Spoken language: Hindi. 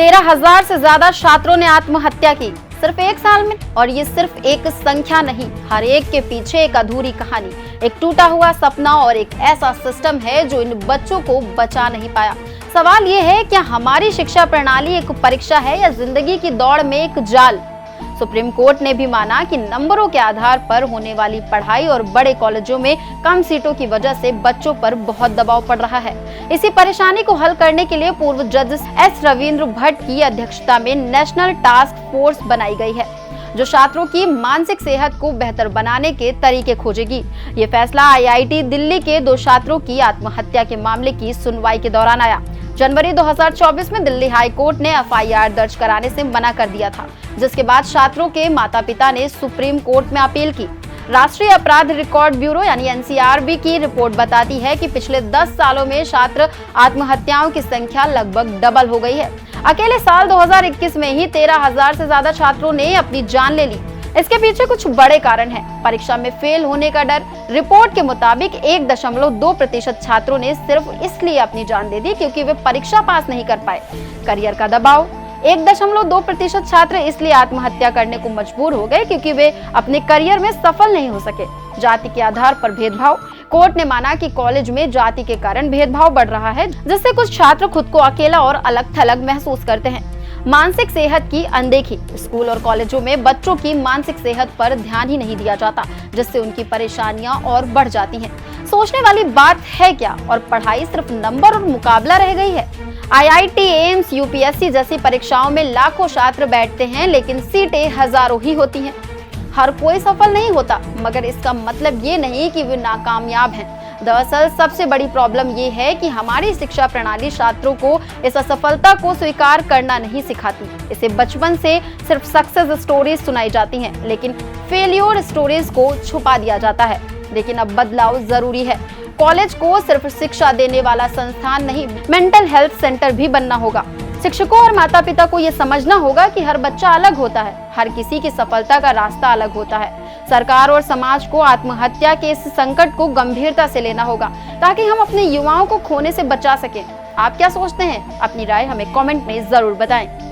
13,000 से ज्यादा छात्रों ने आत्महत्या की सिर्फ एक साल में। और ये सिर्फ एक संख्या नहीं, हर एक के पीछे एक अधूरी कहानी, एक टूटा हुआ सपना और एक ऐसा सिस्टम है जो इन बच्चों को बचा नहीं पाया। सवाल ये है, क्या हमारी शिक्षा प्रणाली एक परीक्षा है या जिंदगी की दौड़ में एक जाल? सुप्रीम कोर्ट ने भी माना कि नंबरों के आधार पर होने वाली पढ़ाई और बड़े कॉलेजों में कम सीटों की वजह से बच्चों पर बहुत दबाव पड़ रहा है। इसी परेशानी को हल करने के लिए पूर्व जज एस रविंद्र भट्ट की अध्यक्षता में नेशनल टास्क फोर्स बनाई गई है, जो छात्रों की मानसिक सेहत को बेहतर बनाने के तरीके खोजेगी। ये फैसला IIT दिल्ली के 2 छात्रों की आत्महत्या के मामले की सुनवाई के दौरान आया। जनवरी 2024 में दिल्ली हाई कोर्ट ने FIR दर्ज कराने से मना कर दिया था, जिसके बाद छात्रों के माता-पिता ने सुप्रीम कोर्ट में अपील की। राष्ट्रीय अपराध रिकॉर्ड ब्यूरो यानी NCRB की रिपोर्ट बताती है कि पिछले 10 सालों में छात्र आत्महत्याओं की संख्या लगभग डबल हो गई है। अकेले साल 2021 में ही 13,000 से ज्यादा छात्रों ने अपनी जान ले ली। इसके पीछे कुछ बड़े कारण हैं। परीक्षा में फेल होने का डर। रिपोर्ट के मुताबिक 1.2% छात्रों ने सिर्फ इसलिए अपनी जान दे दी क्योंकि वे परीक्षा पास नहीं कर पाए। करियर का दबाव। 1.2% छात्र इसलिए आत्महत्या करने को मजबूर हो गए क्योंकि वे अपने करियर में सफल नहीं हो सके। जाति के आधार पर भेदभाव। कोर्ट ने माना कि कॉलेज में जाति के कारण भेदभाव बढ़ रहा है, जिससे कुछ छात्र खुद को अकेला और अलग-थलग महसूस करते हैं। मानसिक सेहत की अनदेखी। स्कूल और कॉलेजों में बच्चों की मानसिक सेहत पर ध्यान ही नहीं दिया जाता, जिससे उनकी परेशानियां और बढ़ जाती हैं। सोचने वाली बात है क्या, और पढ़ाई सिर्फ नंबर और मुकाबला रह गई है। IIT, एम्स, UPSC जैसी परीक्षाओं में लाखों छात्र बैठते हैं, लेकिन सीटें हजारों ही होती हैं। हर कोई सफल नहीं होता, मगर इसका मतलब ये नहीं कि वे नाकामयाब हैं। दरअसल सबसे बड़ी प्रॉब्लम ये है कि हमारी शिक्षा प्रणाली छात्रों को इस असफलता को स्वीकार करना नहीं सिखाती। इसे बचपन से सिर्फ सक्सेस स्टोरीज सुनाई जाती हैं, लेकिन फेलियर स्टोरीज को छुपा दिया जाता है। लेकिन अब बदलाव जरूरी है। कॉलेज को सिर्फ शिक्षा देने वाला संस्थान नहीं, मेंटल हेल्थ सेंटर भी बनना होगा। शिक्षकों और माता पिता को ये समझना होगा कि हर बच्चा अलग होता है, हर किसी की सफलता का रास्ता अलग होता है। सरकार और समाज को आत्महत्या के इस संकट को गंभीरता से लेना होगा, ताकि हम अपने युवाओं को खोने से बचा सकें। आप क्या सोचते हैं? अपनी राय हमें कमेंट में जरूर बताएं।